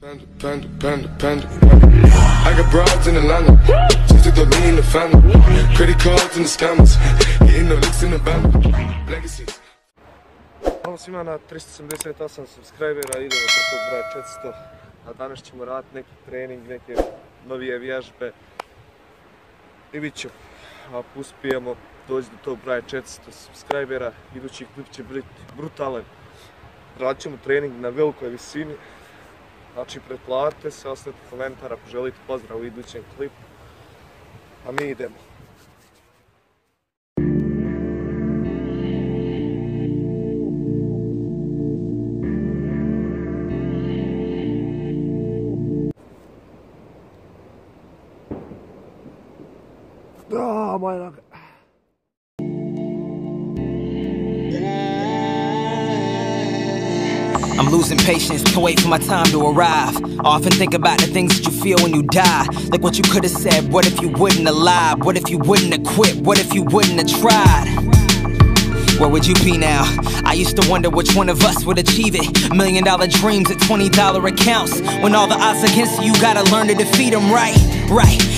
I got broads in Atlanta, just to lean in the family. Credit cards and the scammers, hitting the licks in the band. Legacies. Hvala svima na 378 subscribera, idemo sa tog broja 400. A danas ćemo raditi neki trening, neke novije vježbe. I bit će, ako uspijemo doći do tog broja 400 subscribera, idući klip će biti brutalan. Radit ćemo trening na velikoj visini. Znači, pretplatite se, ostavite komentar ako želite pozdrav u idućem klipu. A mi idemo. Moje noge. I'm losing patience, can't wait for my time to arrive. I often think about the things that you feel when you die. Like what you could have said, what if you wouldn't have lied? What if you wouldn't have quit? What if you wouldn't have tried? Where would you be now? I used to wonder which one of us would achieve it. $1 million dreams at $20 accounts. When all the odds against you, you gotta learn to defeat them, right?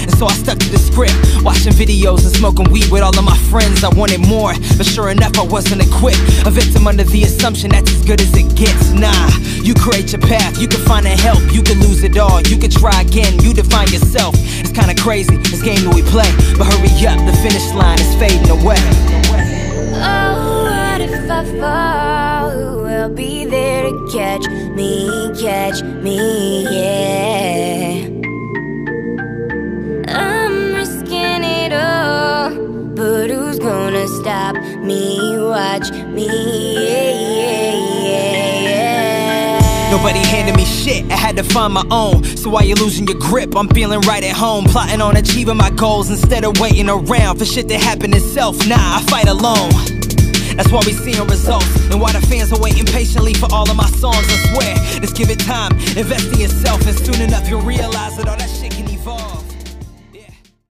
And so I stuck to the script, watching videos and smoking weed with all of my friends. I wanted more, but sure enough I wasn't equipped. A victim under the assumption that's as good as it gets. Nah, you create your path, you can find the help. You can lose it all, you can try again, you define yourself. It's kinda crazy, this game that we play. But hurry up, the finish line is fading away. Oh, what if I fall? Who will be there to catch me, yeah. I'm risking it all, but who's gonna stop me, watch me, yeah. Nobody handed me shit, I had to find my own. So while you're losing your grip, I'm feeling right at home. Plotting on achieving my goals instead of waiting around for shit to happen itself. Nah, I fight alone. That's why we seeing results, and why the fans are waiting patiently for all of my songs. I swear, just give it time, invest in yourself, and soon enough you'll realize that all that shit can evolve.